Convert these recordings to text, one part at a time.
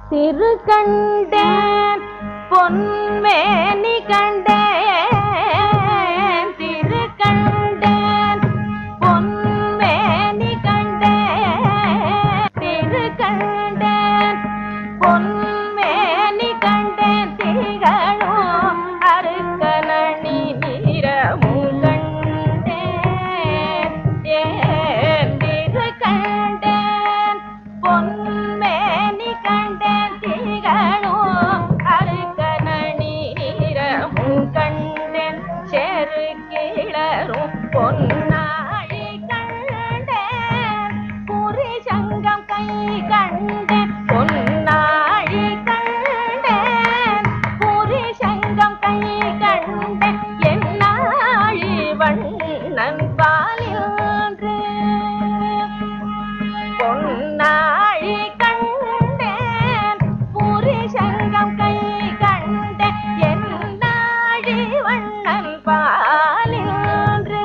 திரு கண்டேன் பொன்மேனி கண்டேன் திரு கண்டேன் பொன்மேனி கண்டேன் திரு கண்டேன் பொன்மேனி கண்டேன் திகழும் அருக்கனணி நிறமும் கண்டேன் திரு கண்டேன் பொன்மேனி கண்டேன் திகழும் அருக்கனணி நிறமும் கண்டேன் செரு கிளரும் பொன்னாழி கண்டேன் புரிசங்கம் கை கண்டேன் பொன்னாழி கண்டேன் புரிசங்கம் கை கண்டேன் என்னாழி வண்ணன் பாலின்று பொன்னாழி கண்டேன் புரிசங்கம் கை கண்டேன் என்னாழி வண்ணன் பாலின்று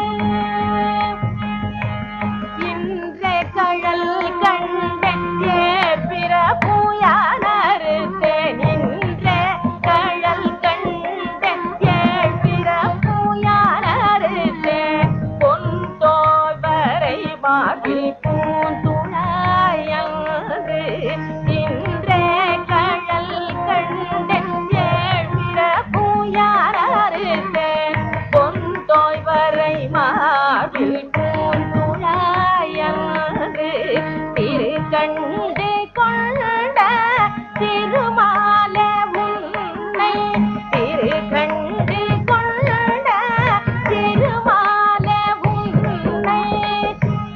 இன்றே கழல் கண்டேன் ஏற்பிற பூயானறுத்தேன் இன்றே கழல் கண்டேன் ஏற்பிற பூயானறுத்தேன் பொன் தோல்வரை மார்பில் பூந்துழாயன்று இன்றே கழல் கண்டேன் ஏற்பிற பூயானறுத்தேன் பொன் தோய்வரை மார்பில் பூந்துழாயன்று திரு கண்டு கொண்ட திருமாலே உன்னை திரு கண்டு கொண்ட திருமாலே உன்னை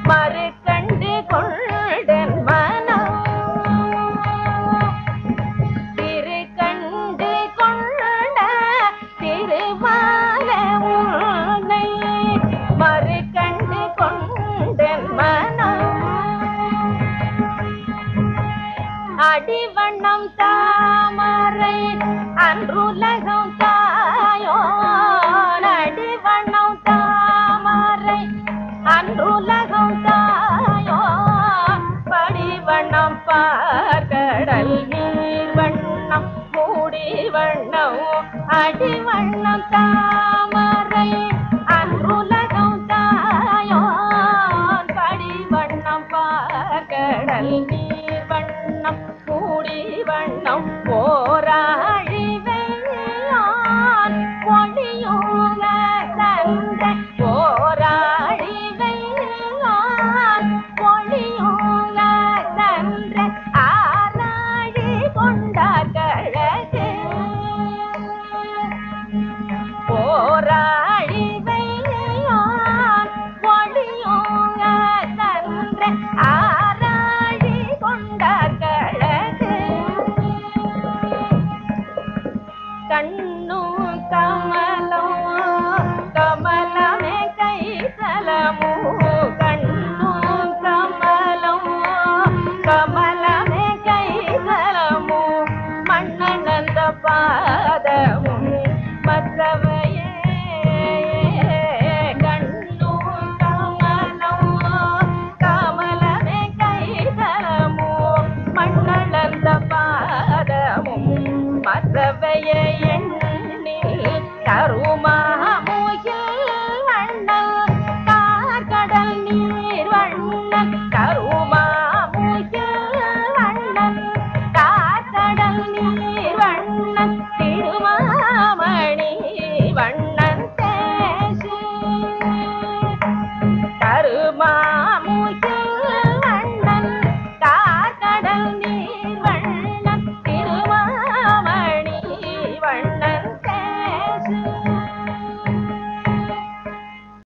மறு கண்டு கொண்டன் மனம் திரு கண்டு கொண்ட திருமாலே உன்னை மறு கண்டு கொண்டன் மனம் அடிவண்ணம் தாமரை அன்றுலகம் தாயோ அடிவண்ணம் தாமரை அன்றுலகம் தாயோ படிவண்ணம் பார்க்கடல் நீர் வண்ணம் மூடி வண்ணம் அடிவண்ணம் தாமரை அன்றுலகம் தாயோ படிவண்ணம் பார்க்கடல் நீர் வண்ணம் மூடி வண்ணம் போராழி வெள்ளான் பொழியுங்க தந்த போராழி வெள்ளான் பொழியுங்க தந்த ஆராழி கொண்டார் கழகு போராழி வெள்ளான் பொழியுங்க தந்த ஆராழி கொண்டார் கழகு கண்ணும் கமலம் கமலமே கைத்தலமோ கண்ணும் கமலம் கமலமே கைத்தலமோ மன்னனந்த பாதமும் மற்றவையே கண்ணும் கமலம் கமலமே கைத்தலமோ மன்னனந்த பாதமும் மற்றவையே எண்ணில் கருமாமுகில் அண்ணல் கார்கடல் நீர் வண்ணன் கருமாமுகில் அண்ணன் கார்கடல் நீர் வண்ணன் திருமாமணி வண்ணன்